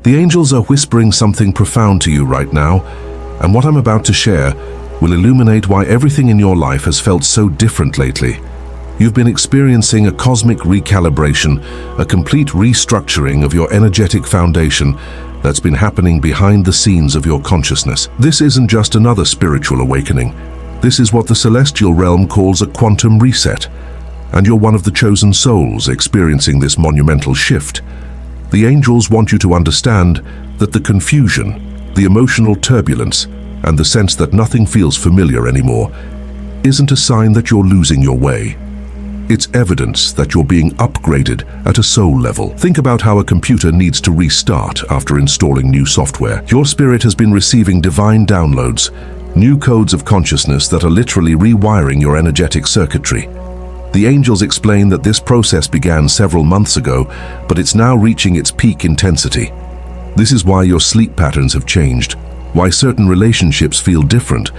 The angels are whispering something profound to you right now, and what I'm about to share will illuminate why everything in your life has felt so different lately. You've been experiencing a cosmic recalibration, a complete restructuring of your energetic foundation that's been happening behind the scenes of your consciousness. This isn't just another spiritual awakening. This is what the celestial realm calls a quantum reset, and you're one of the chosen souls experiencing this monumental shift. The angels want you to understand that the confusion, the emotional turbulence, and the sense that nothing feels familiar anymore isn't a sign that you're losing your way. It's evidence that you're being upgraded at a soul level. Think about how a computer needs to restart after installing new software. Your spirit has been receiving divine downloads, new codes of consciousness that are literally rewiring your energetic circuitry. The angels explain that this process began several months ago, but it's now reaching its peak intensity. This is why your sleep patterns have changed, why certain relationships feel different,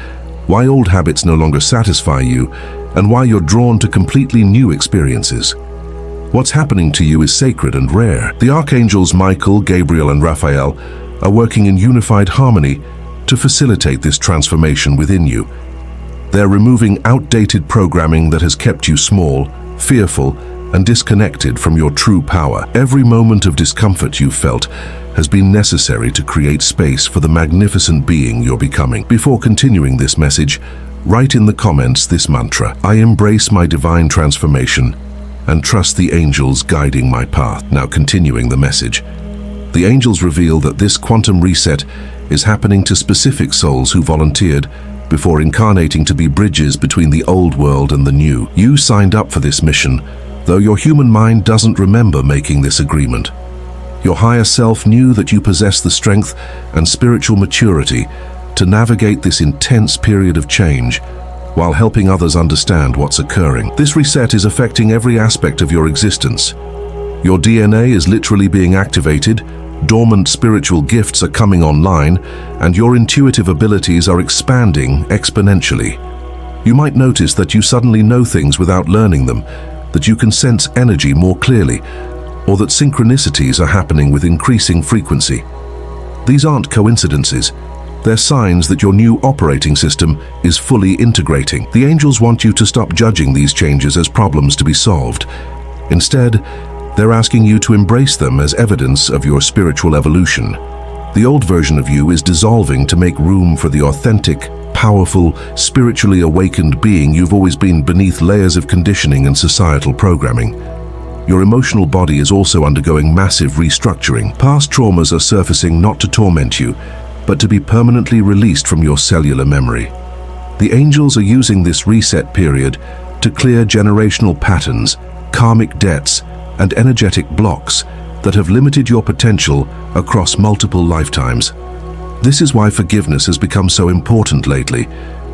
why old habits no longer satisfy you, and why you're drawn to completely new experiences. What's happening to you is sacred and rare. The archangels Michael, Gabriel, and Raphael are working in unified harmony to facilitate this transformation within you. They're removing outdated programming that has kept you small, fearful, and disconnected from your true power. Every moment of discomfort you've felt has been necessary to create space for the magnificent being you're becoming. Before continuing this message, write in the comments this mantra: I embrace my divine transformation and trust the angels guiding my path. Now continuing the message. The angels reveal that this quantum reset is happening to specific souls who volunteered before incarnating to be bridges between the old world and the new. You signed up for this mission, though your human mind doesn't remember making this agreement. Your higher self knew that you possess the strength and spiritual maturity to navigate this intense period of change while helping others understand what's occurring. This reset is affecting every aspect of your existence. Your DNA is literally being activated, dormant spiritual gifts are coming online, and your intuitive abilities are expanding exponentially. You might notice that you suddenly know things without learning them, that you can sense energy more clearly, or that synchronicities are happening with increasing frequency. These aren't coincidences. They're signs that your new operating system is fully integrating. The angels want you to stop judging these changes as problems to be solved. Instead, they're asking you to embrace them as evidence of your spiritual evolution. The old version of you is dissolving to make room for the authentic, powerful, spiritually awakened being you've always been beneath layers of conditioning and societal programming. Your emotional body is also undergoing massive restructuring. Past traumas are surfacing not to torment you, but to be permanently released from your cellular memory. The angels are using this reset period to clear generational patterns, karmic debts, and energetic blocks that have limited your potential across multiple lifetimes. This is why forgiveness has become so important lately.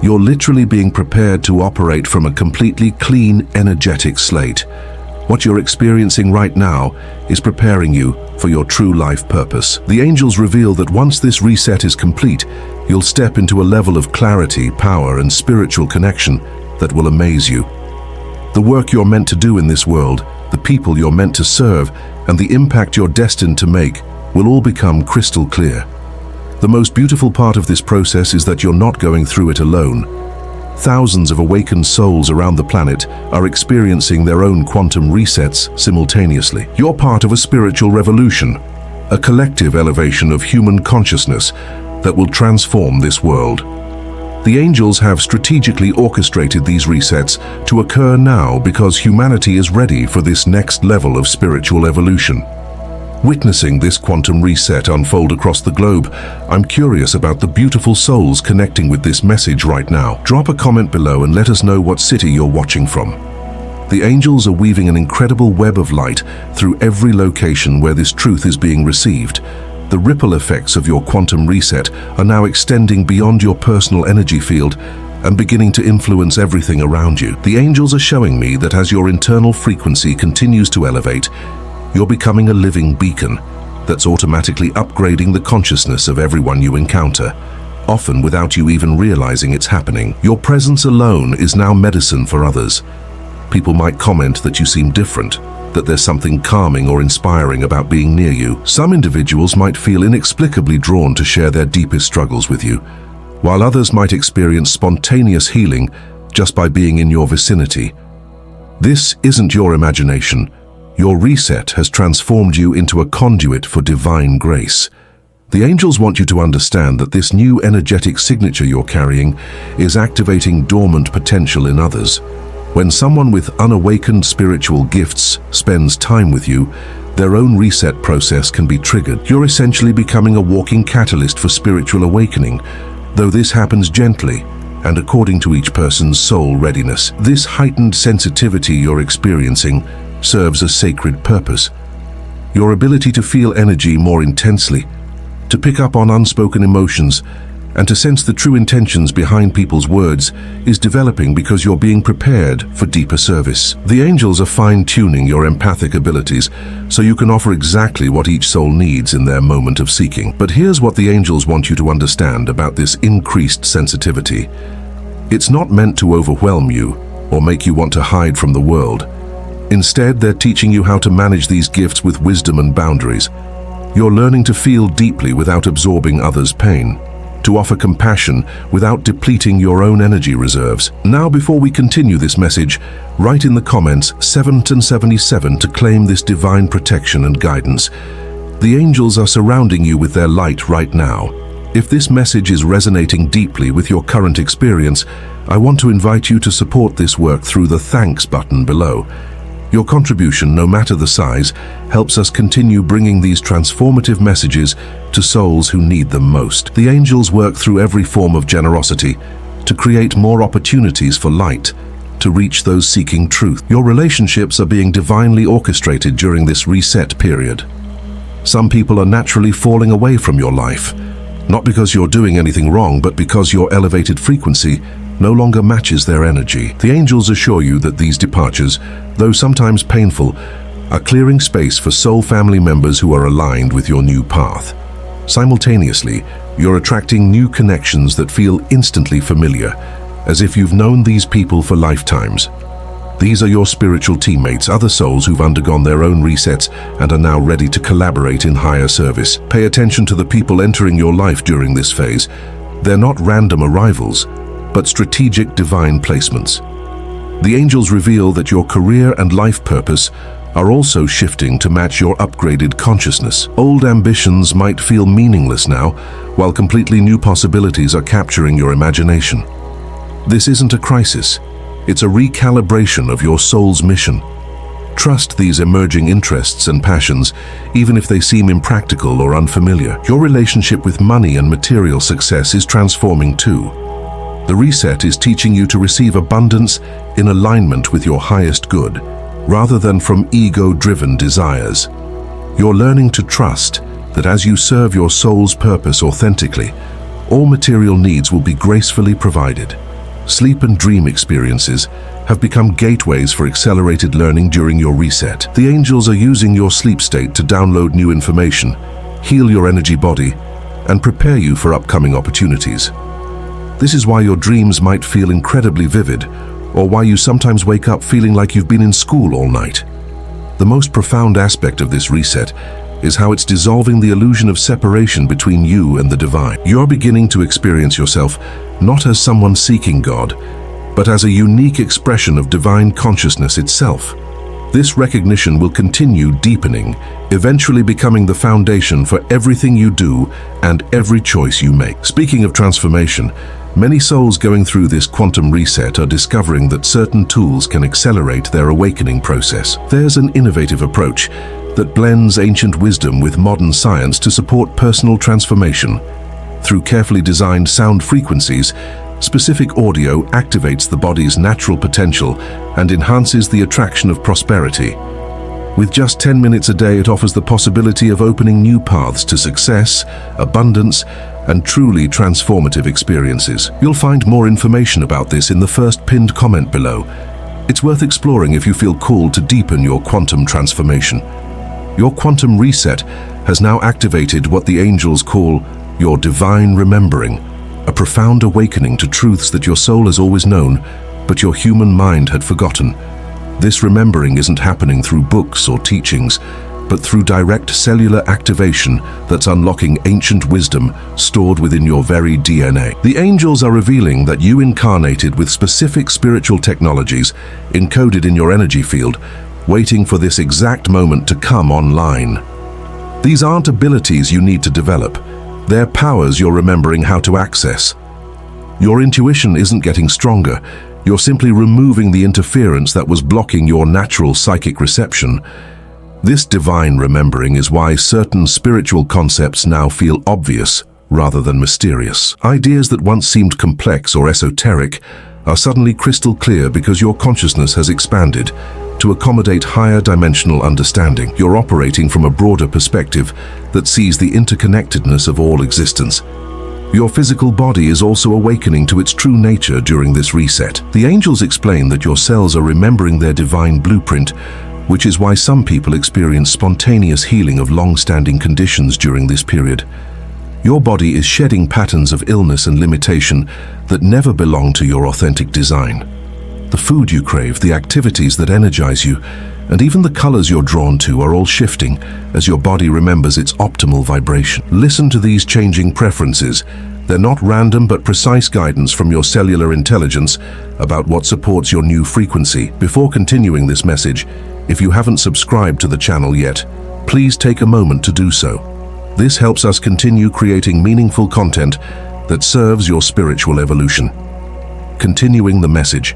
You're literally being prepared to operate from a completely clean, energetic slate. What you're experiencing right now is preparing you for your true life purpose. The angels reveal that once this reset is complete, you'll step into a level of clarity, power, and spiritual connection that will amaze you. The work you're meant to do in this world, the people you're meant to serve, and the impact you're destined to make will all become crystal clear. The most beautiful part of this process is that you're not going through it alone. Thousands of awakened souls around the planet are experiencing their own quantum resets simultaneously. You're part of a spiritual revolution, a collective elevation of human consciousness that will transform this world. The angels have strategically orchestrated these resets to occur now because humanity is ready for this next level of spiritual evolution. Witnessing this quantum reset unfold across the globe, I'm curious about the beautiful souls connecting with this message right now. Drop a comment below and let us know what city you're watching from. The angels are weaving an incredible web of light through every location where this truth is being received. The ripple effects of your quantum reset are now extending beyond your personal energy field and beginning to influence everything around you. The angels are showing me that as your internal frequency continues to elevate, you're becoming a living beacon that's automatically upgrading the consciousness of everyone you encounter, often without you even realizing it's happening. Your presence alone is now medicine for others. People might comment that you seem different, that there's something calming or inspiring about being near you. Some individuals might feel inexplicably drawn to share their deepest struggles with you, while others might experience spontaneous healing just by being in your vicinity. This isn't your imagination. Your reset has transformed you into a conduit for divine grace. The angels want you to understand that this new energetic signature you're carrying is activating dormant potential in others. When someone with unawakened spiritual gifts spends time with you, their own reset process can be triggered. You're essentially becoming a walking catalyst for spiritual awakening, though this happens gently and according to each person's soul readiness. This heightened sensitivity you're experiencing serves a sacred purpose. Your ability to feel energy more intensely, to pick up on unspoken emotions, and to sense the true intentions behind people's words is developing because you're being prepared for deeper service. The angels are fine-tuning your empathic abilities so you can offer exactly what each soul needs in their moment of seeking. But here's what the angels want you to understand about this increased sensitivity. It's not meant to overwhelm you or make you want to hide from the world. Instead, they're teaching you how to manage these gifts with wisdom and boundaries. You're learning to feel deeply without absorbing others' pain, to offer compassion without depleting your own energy reserves. Now, before we continue this message, write in the comments 777 to claim this divine protection and guidance. The angels are surrounding you with their light right now. If this message is resonating deeply with your current experience, I want to invite you to support this work through the thanks button below. Your contribution, no matter the size, helps us continue bringing these transformative messages to souls who need them most. The angels work through every form of generosity to create more opportunities for light, to reach those seeking truth. Your relationships are being divinely orchestrated during this reset period. Some people are naturally falling away from your life, not because you're doing anything wrong, but because your elevated frequency no longer matches their energy. The angels assure you that these departures, though sometimes painful, are clearing space for soul family members who are aligned with your new path. Simultaneously, you're attracting new connections that feel instantly familiar, as if you've known these people for lifetimes. These are your spiritual teammates, other souls who've undergone their own resets and are now ready to collaborate in higher service. Pay attention to the people entering your life during this phase. They're not random arrivals, but strategic divine placements. The angels reveal that your career and life purpose are also shifting to match your upgraded consciousness. Old ambitions might feel meaningless now, while completely new possibilities are capturing your imagination. This isn't a crisis. It's a recalibration of your soul's mission. Trust these emerging interests and passions, even if they seem impractical or unfamiliar. Your relationship with money and material success is transforming too. The reset is teaching you to receive abundance in alignment with your highest good, rather than from ego-driven desires. You're learning to trust that as you serve your soul's purpose authentically, all material needs will be gracefully provided. Sleep and dream experiences have become gateways for accelerated learning during your reset. The angels are using your sleep state to download new information, heal your energy body, and prepare you for upcoming opportunities. This is why your dreams might feel incredibly vivid, or why you sometimes wake up feeling like you've been in school all night. The most profound aspect of this reset is how it's dissolving the illusion of separation between you and the divine. You're beginning to experience yourself not as someone seeking God, but as a unique expression of divine consciousness itself. This recognition will continue deepening, eventually becoming the foundation for everything you do and every choice you make. Speaking of transformation, many souls going through this quantum reset are discovering that certain tools can accelerate their awakening process. There's an innovative approach that blends ancient wisdom with modern science to support personal transformation. Through carefully designed sound frequencies, specific audio activates the body's natural potential and enhances the attraction of prosperity. With just 10 minutes a day, it offers the possibility of opening new paths to success, abundance, and truly transformative experiences. You'll find more information about this in the first pinned comment below. It's worth exploring if you feel called to deepen your quantum transformation. Your quantum reset has now activated what the angels call your divine remembering, a profound awakening to truths that your soul has always known, but your human mind had forgotten. This remembering isn't happening through books or teachings, but through direct cellular activation that's unlocking ancient wisdom stored within your very DNA. The angels are revealing that you incarnated with specific spiritual technologies encoded in your energy field, waiting for this exact moment to come online. These aren't abilities you need to develop. They're powers you're remembering how to access. Your intuition isn't getting stronger. You're simply removing the interference that was blocking your natural psychic reception. This divine remembering is why certain spiritual concepts now feel obvious rather than mysterious. Ideas that once seemed complex or esoteric are suddenly crystal clear because your consciousness has expanded to accommodate higher dimensional understanding. You're operating from a broader perspective that sees the interconnectedness of all existence. Your physical body is also awakening to its true nature during this reset. The angels explain that your cells are remembering their divine blueprint, which is why some people experience spontaneous healing of long-standing conditions during this period. Your body is shedding patterns of illness and limitation that never belonged to your authentic design. The food you crave, the activities that energize you, and even the colors you're drawn to are all shifting as your body remembers its optimal vibration. Listen to these changing preferences. They're not random but precise guidance from your cellular intelligence about what supports your new frequency. Before continuing this message, if you haven't subscribed to the channel yet, please take a moment to do so. This helps us continue creating meaningful content that serves your spiritual evolution. Continuing the message.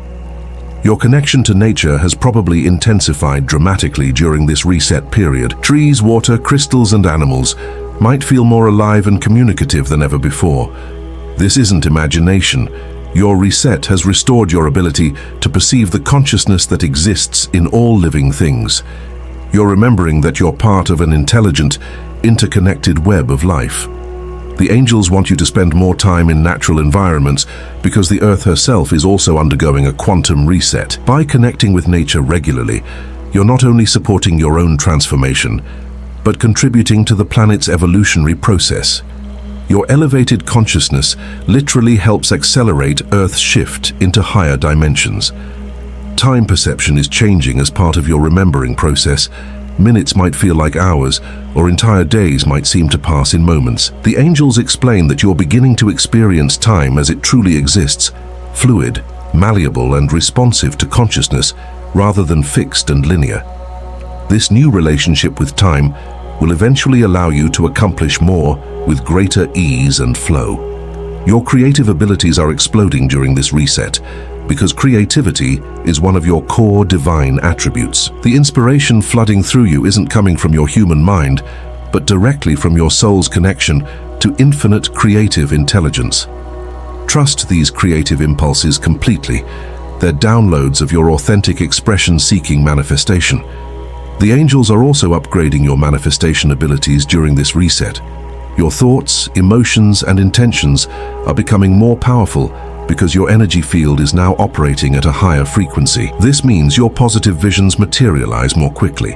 Your connection to nature has probably intensified dramatically during this reset period. Trees, water, crystals, and animals might feel more alive and communicative than ever before. This isn't imagination. Your reset has restored your ability to perceive the consciousness that exists in all living things. You're remembering that you're part of an intelligent, interconnected web of life. The angels want you to spend more time in natural environments because the Earth herself is also undergoing a quantum reset. By connecting with nature regularly, you're not only supporting your own transformation, but contributing to the planet's evolutionary process. Your elevated consciousness literally helps accelerate Earth's shift into higher dimensions. Time perception is changing as part of your remembering process. Minutes might feel like hours, or entire days might seem to pass in moments. The angels explain that you're beginning to experience time as it truly exists, fluid, malleable, and responsive to consciousness, rather than fixed and linear. This new relationship with time will eventually allow you to accomplish more with greater ease and flow. Your creative abilities are exploding during this reset because creativity is one of your core divine attributes. The inspiration flooding through you isn't coming from your human mind, but directly from your soul's connection to infinite creative intelligence. Trust these creative impulses completely. They're downloads of your authentic expression-seeking manifestation. The angels are also upgrading your manifestation abilities during this reset. Your thoughts, emotions, and intentions are becoming more powerful because your energy field is now operating at a higher frequency. This means your positive visions materialize more quickly,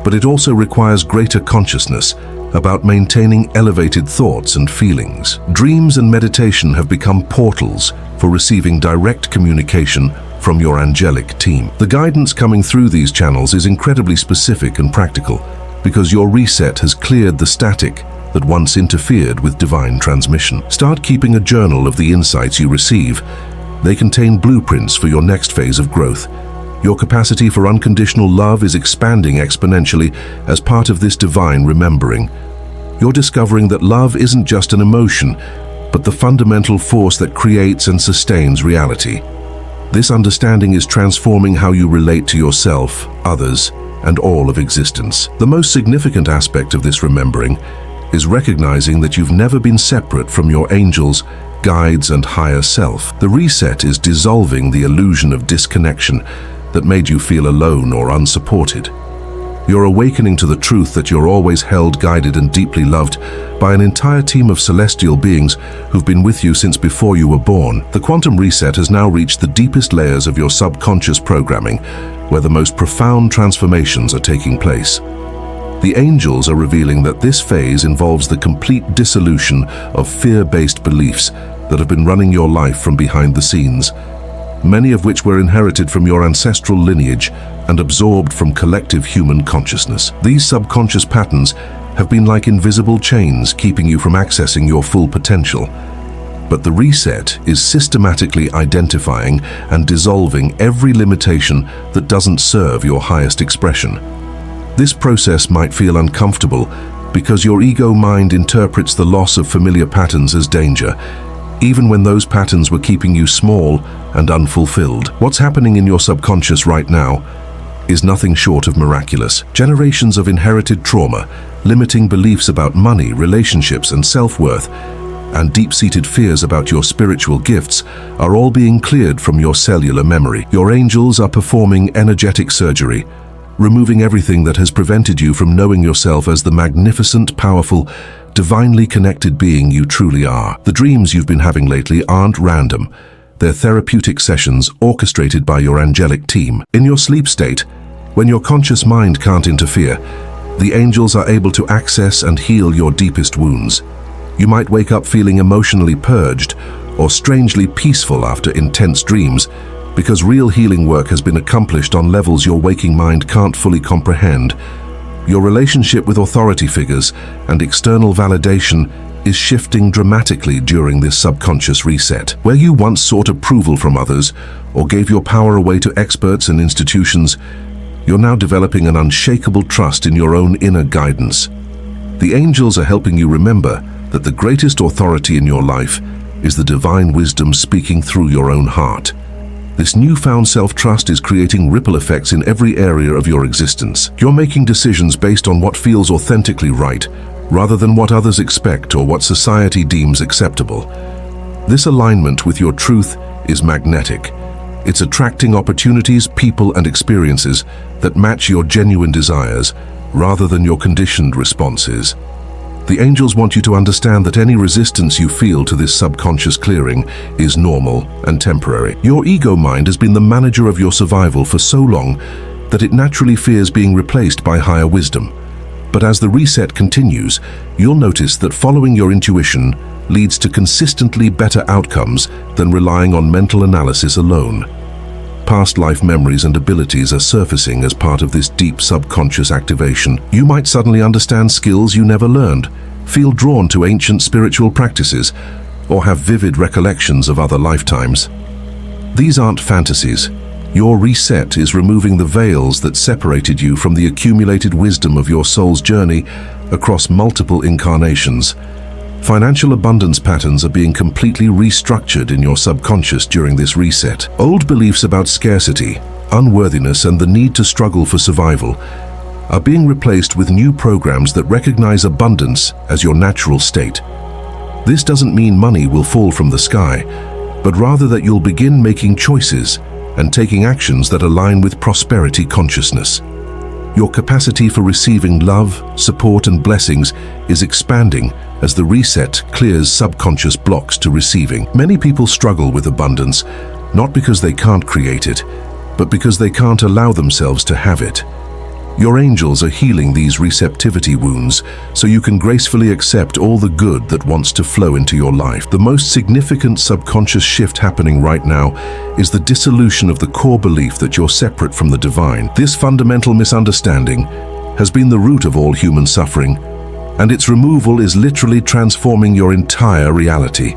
but it also requires greater consciousness about maintaining elevated thoughts and feelings. Dreams and meditation have become portals for receiving direct communication from your angelic team. The guidance coming through these channels is incredibly specific and practical because your reset has cleared the static that once interfered with divine transmission. Start keeping a journal of the insights you receive. They contain blueprints for your next phase of growth. Your capacity for unconditional love is expanding exponentially as part of this divine remembering. You're discovering that love isn't just an emotion, but the fundamental force that creates and sustains reality. This understanding is transforming how you relate to yourself, others, and all of existence. The most significant aspect of this remembering is recognizing that you've never been separate from your angels, guides, and higher self. The reset is dissolving the illusion of disconnection that made you feel alone or unsupported. You're awakening to the truth that you're always held, guided, and deeply loved by an entire team of celestial beings who've been with you since before you were born. The quantum reset has now reached the deepest layers of your subconscious programming, where the most profound transformations are taking place. The angels are revealing that this phase involves the complete dissolution of fear-based beliefs that have been running your life from behind the scenes. many of which were inherited from your ancestral lineage and absorbed from collective human consciousness. These subconscious patterns have been like invisible chains keeping you from accessing your full potential. But the reset is systematically identifying and dissolving every limitation that doesn't serve your highest expression. This process might feel uncomfortable because your ego mind interprets the loss of familiar patterns as danger, even when those patterns were keeping you small and unfulfilled. What's happening in your subconscious right now is nothing short of miraculous. Generations of inherited trauma, limiting beliefs about money, relationships, and self-worth, and deep-seated fears about your spiritual gifts are all being cleared from your cellular memory. Your angels are performing energetic surgery, removing everything that has prevented you from knowing yourself as the magnificent, powerful, divinely connected being you truly are. The dreams you've been having lately aren't random. They're therapeutic sessions orchestrated by your angelic team. In your sleep state, when your conscious mind can't interfere, the angels are able to access and heal your deepest wounds. You might wake up feeling emotionally purged or strangely peaceful after intense dreams, because real healing work has been accomplished on levels your waking mind can't fully comprehend. Your relationship with authority figures and external validation is shifting dramatically during this subconscious reset. Where you once sought approval from others or gave your power away to experts and institutions, you're now developing an unshakable trust in your own inner guidance. The angels are helping you remember that the greatest authority in your life is the divine wisdom speaking through your own heart. This newfound self-trust is creating ripple effects in every area of your existence. You're making decisions based on what feels authentically right, rather than what others expect or what society deems acceptable. This alignment with your truth is magnetic. It's attracting opportunities, people, and experiences that match your genuine desires, rather than your conditioned responses. The angels want you to understand that any resistance you feel to this subconscious clearing is normal and temporary. Your ego mind has been the manager of your survival for so long that it naturally fears being replaced by higher wisdom. But as the reset continues, you'll notice that following your intuition leads to consistently better outcomes than relying on mental analysis alone. Past life memories and abilities are surfacing as part of this deep subconscious activation. You might suddenly understand skills you never learned, feel drawn to ancient spiritual practices, or have vivid recollections of other lifetimes. These aren't fantasies. Your reset is removing the veils that separated you from the accumulated wisdom of your soul's journey across multiple incarnations. Financial abundance patterns are being completely restructured in your subconscious during this reset. Old beliefs about scarcity, unworthiness, and the need to struggle for survival are being replaced with new programs that recognize abundance as your natural state. This doesn't mean money will fall from the sky, but rather that you'll begin making choices and taking actions that align with prosperity consciousness. Your capacity for receiving love, support, and blessings is expanding as the reset clears subconscious blocks to receiving. Many people struggle with abundance, not because they can't create it, but because they can't allow themselves to have it. Your angels are healing these receptivity wounds so you can gracefully accept all the good that wants to flow into your life. The most significant subconscious shift happening right now is the dissolution of the core belief that you're separate from the divine. This fundamental misunderstanding has been the root of all human suffering, and its removal is literally transforming your entire reality.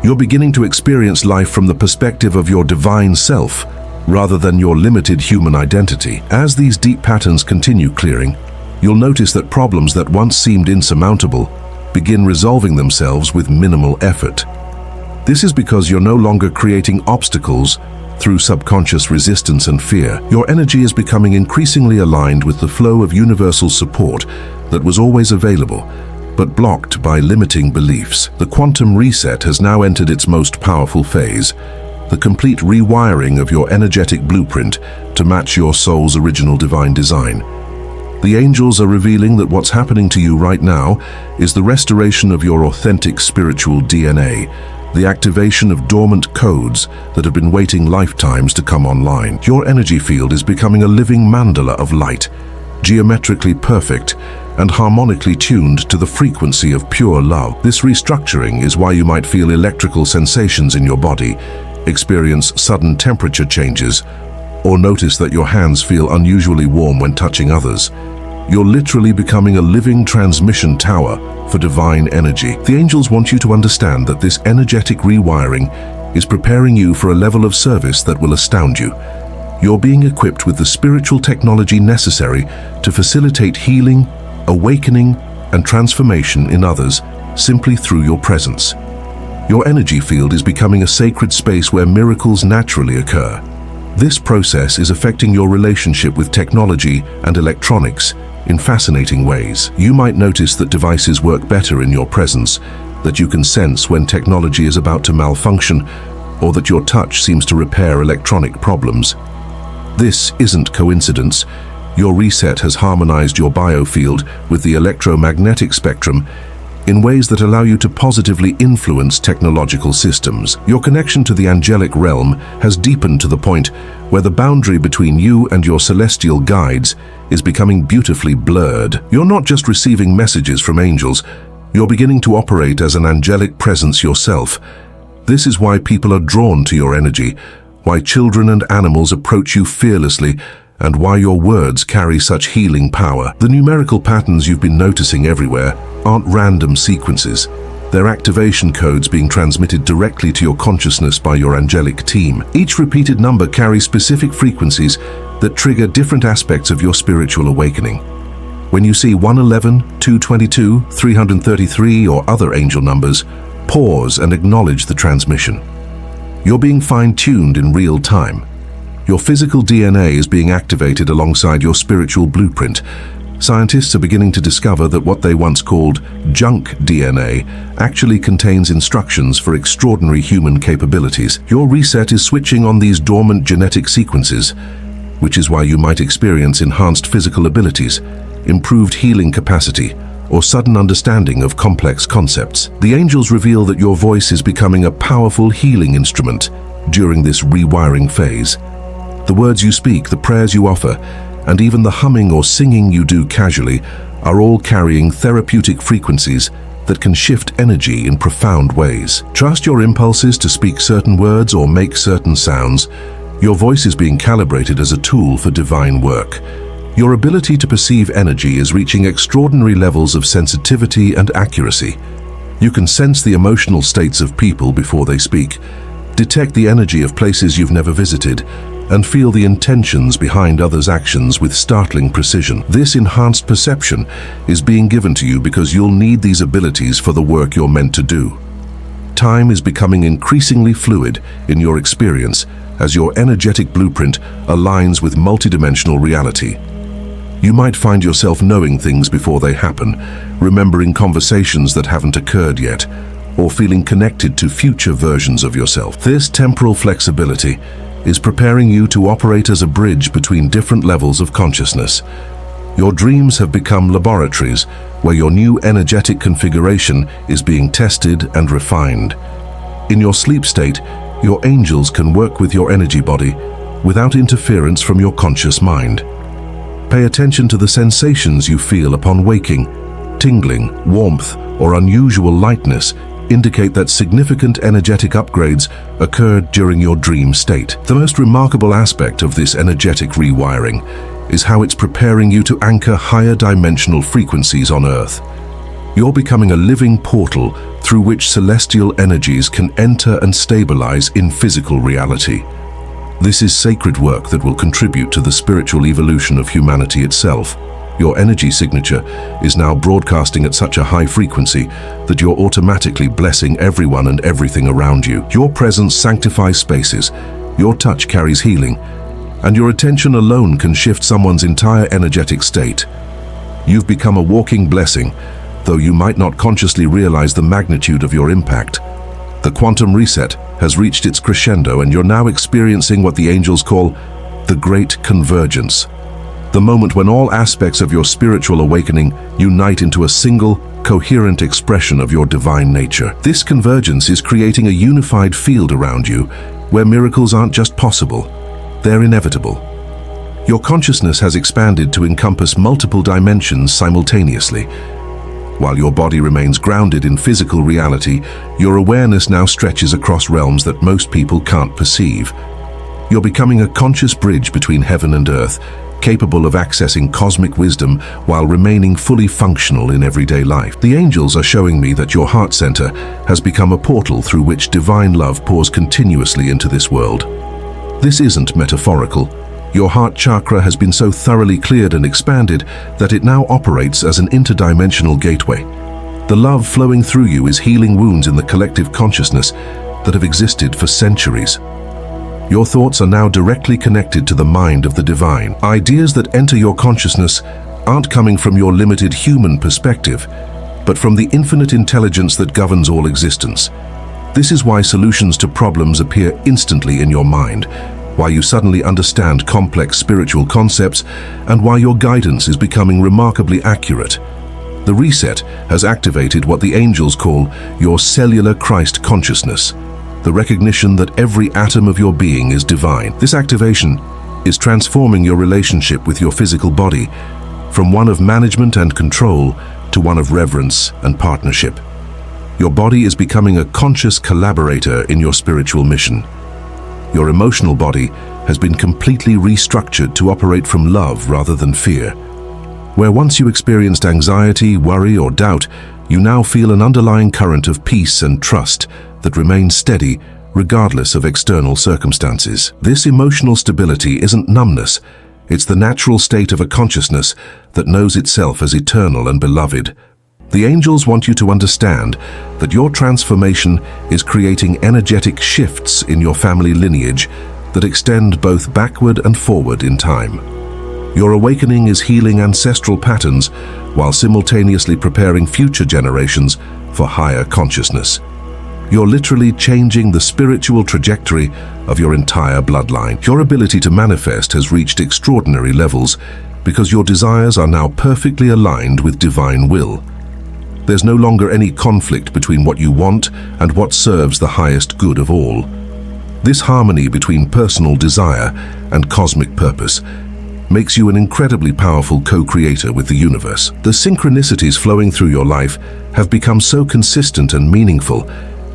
You're beginning to experience life from the perspective of your divine self, rather than your limited human identity. As these deep patterns continue clearing, you'll notice that problems that once seemed insurmountable begin resolving themselves with minimal effort. This is because you're no longer creating obstacles through subconscious resistance and fear. Your energy is becoming increasingly aligned with the flow of universal support that was always available, but blocked by limiting beliefs. The quantum reset has now entered its most powerful phase, the complete rewiring of your energetic blueprint to match your soul's original divine design. The angels are revealing that what's happening to you right now is the restoration of your authentic spiritual DNA, the activation of dormant codes that have been waiting lifetimes to come online. Your energy field is becoming a living mandala of light, geometrically perfect and harmonically tuned to the frequency of pure love. This restructuring is why you might feel electrical sensations in your body, experience sudden temperature changes, or notice that your hands feel unusually warm when touching others. You're literally becoming a living transmission tower for divine energy. The angels want you to understand that this energetic rewiring is preparing you for a level of service that will astound you. You're being equipped with the spiritual technology necessary to facilitate healing, awakening, and transformation in others simply through your presence. Your energy field is becoming a sacred space where miracles naturally occur. This process is affecting your relationship with technology and electronics in fascinating ways. You might notice that devices work better in your presence, that you can sense when technology is about to malfunction, or that your touch seems to repair electronic problems. This isn't coincidence. Your reset has harmonized your biofield with the electromagnetic spectrum in ways that allow you to positively influence technological systems. Your connection to the angelic realm has deepened to the point where the boundary between you and your celestial guides is becoming beautifully blurred. You're not just receiving messages from angels, you're beginning to operate as an angelic presence yourself. This is why people are drawn to your energy, why children and animals approach you fearlessly, and why your words carry such healing power. The numerical patterns you've been noticing everywhere aren't random sequences. They're activation codes being transmitted directly to your consciousness by your angelic team. Each repeated number carries specific frequencies that trigger different aspects of your spiritual awakening. When you see 111, 222, 333, or other angel numbers, pause and acknowledge the transmission. You're being fine-tuned in real time. Your physical DNA is being activated alongside your spiritual blueprint. Scientists are beginning to discover that what they once called junk DNA actually contains instructions for extraordinary human capabilities. Your reset is switching on these dormant genetic sequences, which is why you might experience enhanced physical abilities, improved healing capacity, or sudden understanding of complex concepts. The angels reveal that your voice is becoming a powerful healing instrument during this rewiring phase. The words you speak, the prayers you offer, and even the humming or singing you do casually are all carrying therapeutic frequencies that can shift energy in profound ways. Trust your impulses to speak certain words or make certain sounds. Your voice is being calibrated as a tool for divine work. Your ability to perceive energy is reaching extraordinary levels of sensitivity and accuracy. You can sense the emotional states of people before they speak, detect the energy of places you've never visited, and feel the intentions behind others' actions with startling precision. This enhanced perception is being given to you because you'll need these abilities for the work you're meant to do. Time is becoming increasingly fluid in your experience as your energetic blueprint aligns with multidimensional reality. You might find yourself knowing things before they happen, remembering conversations that haven't occurred yet, or feeling connected to future versions of yourself. This temporal flexibility is preparing you to operate as a bridge between different levels of consciousness. Your dreams have become laboratories where your new energetic configuration is being tested and refined. In your sleep state, your angels can work with your energy body without interference from your conscious mind. Pay attention to the sensations you feel upon waking. Tingling, warmth, or unusual lightness indicate that significant energetic upgrades occurred during your dream state. The most remarkable aspect of this energetic rewiring is how it's preparing you to anchor higher dimensional frequencies on Earth. You're becoming a living portal through which celestial energies can enter and stabilize in physical reality. This is sacred work that will contribute to the spiritual evolution of humanity itself. Your energy signature is now broadcasting at such a high frequency that you're automatically blessing everyone and everything around you. Your presence sanctifies spaces, your touch carries healing, and your attention alone can shift someone's entire energetic state. You've become a walking blessing, though you might not consciously realize the magnitude of your impact. The quantum reset has reached its crescendo, and you're now experiencing what the angels call the Great Convergence. The moment when all aspects of your spiritual awakening unite into a single, coherent expression of your divine nature. This convergence is creating a unified field around you, where miracles aren't just possible, they're inevitable. Your consciousness has expanded to encompass multiple dimensions simultaneously. While your body remains grounded in physical reality, your awareness now stretches across realms that most people can't perceive. You're becoming a conscious bridge between heaven and earth, capable of accessing cosmic wisdom while remaining fully functional in everyday life. The angels are showing me that your heart center has become a portal through which divine love pours continuously into this world. This isn't metaphorical. Your heart chakra has been so thoroughly cleared and expanded that it now operates as an interdimensional gateway. The love flowing through you is healing wounds in the collective consciousness that have existed for centuries. Your thoughts are now directly connected to the mind of the divine. Ideas that enter your consciousness aren't coming from your limited human perspective, but from the infinite intelligence that governs all existence. This is why solutions to problems appear instantly in your mind, why you suddenly understand complex spiritual concepts, and why your guidance is becoming remarkably accurate. The reset has activated what the angels call your cellular Christ consciousness, the recognition that every atom of your being is divine. This activation is transforming your relationship with your physical body from one of management and control to one of reverence and partnership. Your body is becoming a conscious collaborator in your spiritual mission. Your emotional body has been completely restructured to operate from love rather than fear. Where once you experienced anxiety, worry, or doubt, you now feel an underlying current of peace and trust that remains steady regardless of external circumstances. This emotional stability isn't numbness, it's the natural state of a consciousness that knows itself as eternal and beloved. The angels want you to understand that your transformation is creating energetic shifts in your family lineage that extend both backward and forward in time. Your awakening is healing ancestral patterns while simultaneously preparing future generations for higher consciousness. You're literally changing the spiritual trajectory of your entire bloodline. Your ability to manifest has reached extraordinary levels because your desires are now perfectly aligned with divine will. There's no longer any conflict between what you want and what serves the highest good of all. This harmony between personal desire and cosmic purpose makes you an incredibly powerful co-creator with the universe. The synchronicities flowing through your life have become so consistent and meaningful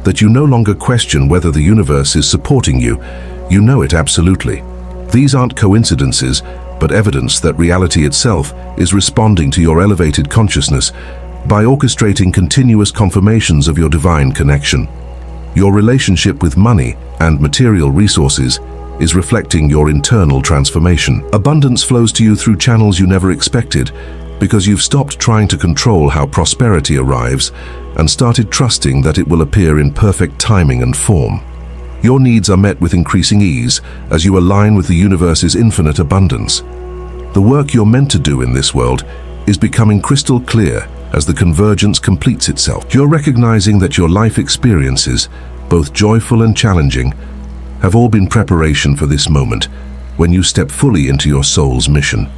that you no longer question whether the universe is supporting you. You know it absolutely. These aren't coincidences, but evidence that reality itself is responding to your elevated consciousness by orchestrating continuous confirmations of your divine connection. Your relationship with money and material resources is reflecting your internal transformation. Abundance flows to you through channels you never expected because you've stopped trying to control how prosperity arrives and started trusting that it will appear in perfect timing and form. Your needs are met with increasing ease as you align with the universe's infinite abundance. The work you're meant to do in this world is becoming crystal clear as the convergence completes itself. You're recognizing that your life experiences, both joyful and challenging, have all been preparation for this moment when you step fully into your soul's mission.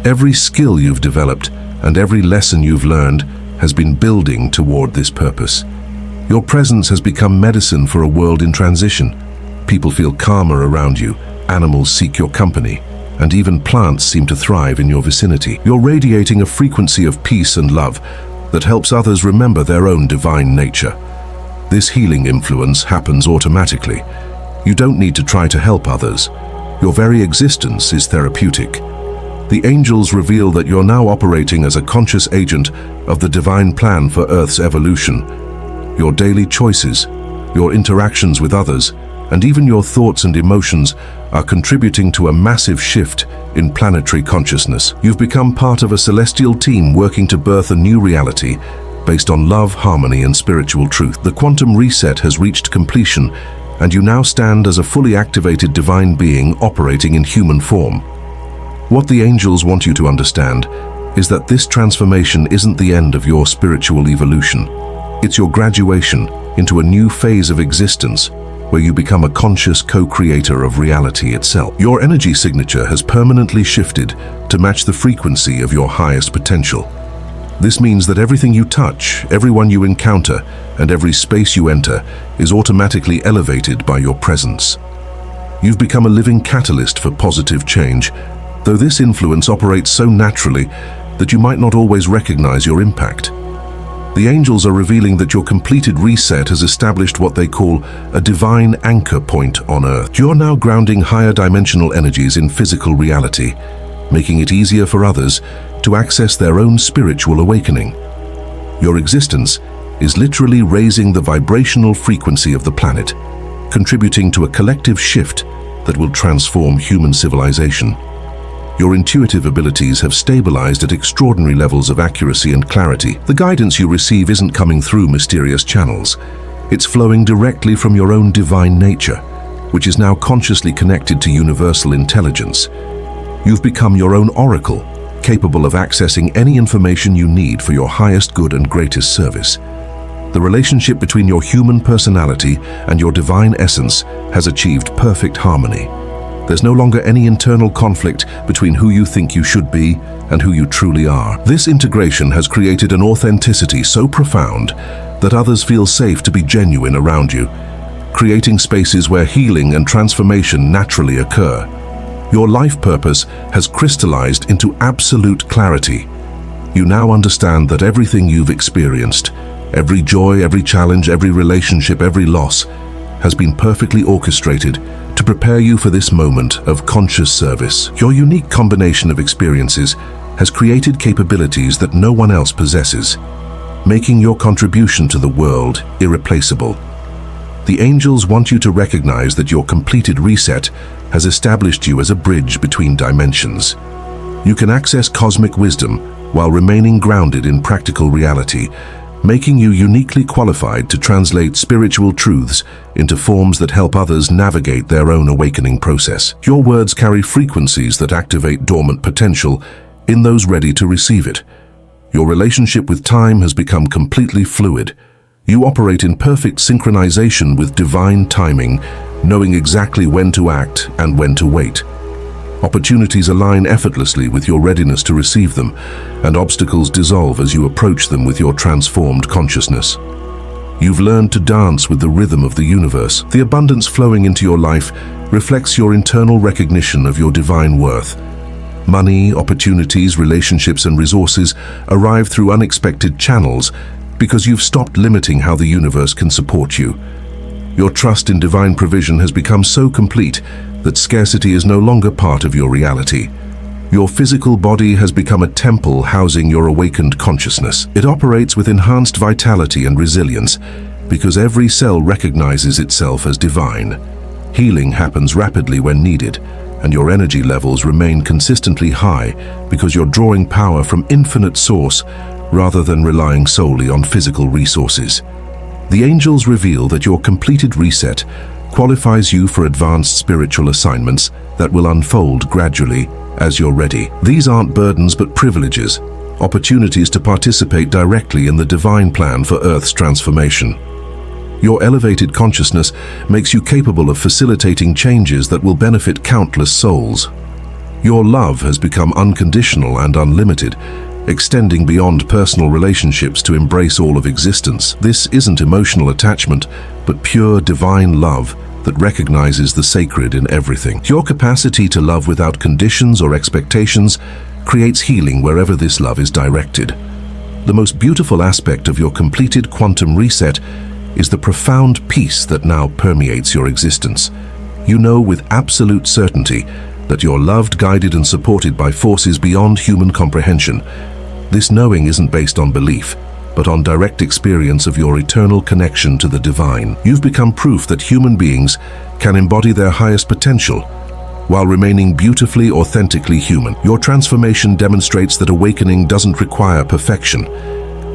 Every skill you've developed and every lesson you've learned has been building toward this purpose. Your presence has become medicine for a world in transition. People feel calmer around you, animals seek your company, and even plants seem to thrive in your vicinity. You're radiating a frequency of peace and love that helps others remember their own divine nature. This healing influence happens automatically. You don't need to try to help others. Your very existence is therapeutic. The angels reveal that you're now operating as a conscious agent of the divine plan for Earth's evolution. Your daily choices, your interactions with others, and even your thoughts and emotions are contributing to a massive shift in planetary consciousness. You've become part of a celestial team working to birth a new reality based on love, harmony, and spiritual truth. The quantum reset has reached completion, and you now stand as a fully activated divine being operating in human form. What the angels want you to understand is that this transformation isn't the end of your spiritual evolution. It's your graduation into a new phase of existence where you become a conscious co-creator of reality itself. Your energy signature has permanently shifted to match the frequency of your highest potential. This means that everything you touch, everyone you encounter, and every space you enter is automatically elevated by your presence. You've become a living catalyst for positive change, though this influence operates so naturally that you might not always recognize your impact. The angels are revealing that your completed reset has established what they call a divine anchor point on Earth. You're now grounding higher dimensional energies in physical reality, making it easier for others to access their own spiritual awakening. Your existence is literally raising the vibrational frequency of the planet, contributing to a collective shift that will transform human civilization. Your intuitive abilities have stabilized at extraordinary levels of accuracy and clarity. The guidance you receive isn't coming through mysterious channels. It's flowing directly from your own divine nature, which is now consciously connected to universal intelligence. You've become your own oracle, capable of accessing any information you need for your highest good and greatest service. The relationship between your human personality and your divine essence has achieved perfect harmony. There's no longer any internal conflict between who you think you should be and who you truly are. This integration has created an authenticity so profound that others feel safe to be genuine around you, creating spaces where healing and transformation naturally occur. Your life purpose has crystallized into absolute clarity. You now understand that everything you've experienced, every joy, every challenge, every relationship, every loss, has been perfectly orchestrated to prepare you for this moment of conscious service. Your unique combination of experiences has created capabilities that no one else possesses, making your contribution to the world irreplaceable. The angels want you to recognize that your completed reset has established you as a bridge between dimensions. You can access cosmic wisdom while remaining grounded in practical reality, making you uniquely qualified to translate spiritual truths into forms that help others navigate their own awakening process. Your words carry frequencies that activate dormant potential in those ready to receive it. Your relationship with time has become completely fluid. You operate in perfect synchronization with divine timing, knowing exactly when to act and when to wait. Opportunities align effortlessly with your readiness to receive them, and obstacles dissolve as you approach them with your transformed consciousness. You've learned to dance with the rhythm of the universe. The abundance flowing into your life reflects your internal recognition of your divine worth. Money, opportunities, relationships, and resources arrive through unexpected channels because you've stopped limiting how the universe can support you. Your trust in divine provision has become so complete that scarcity is no longer part of your reality. Your physical body has become a temple housing your awakened consciousness. It operates with enhanced vitality and resilience because every cell recognizes itself as divine. Healing happens rapidly when needed, and your energy levels remain consistently high because you're drawing power from infinite source rather than relying solely on physical resources. The angels reveal that your completed reset qualifies you for advanced spiritual assignments that will unfold gradually as you're ready. These aren't burdens but privileges, opportunities to participate directly in the divine plan for Earth's transformation. Your elevated consciousness makes you capable of facilitating changes that will benefit countless souls. Your love has become unconditional and unlimited, extending beyond personal relationships to embrace all of existence. This isn't emotional attachment, but pure divine love that recognizes the sacred in everything. Your capacity to love without conditions or expectations creates healing wherever this love is directed. The most beautiful aspect of your completed quantum reset is the profound peace that now permeates your existence. You know with absolute certainty that you're loved, guided, and supported by forces beyond human comprehension. This knowing isn't based on belief, but on direct experience of your eternal connection to the divine. You've become proof that human beings can embody their highest potential while remaining beautifully, authentically human. Your transformation demonstrates that awakening doesn't require perfection.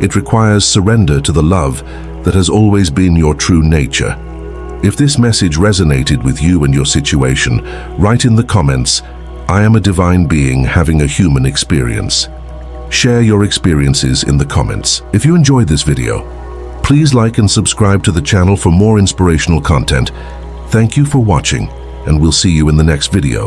It requires surrender to the love that has always been your true nature. If this message resonated with you and your situation, write in the comments, "I am a divine being having a human experience." Share your experiences in the comments. If you enjoyed this video, please like and subscribe to the channel for more inspirational content. Thank you for watching, and we'll see you in the next video.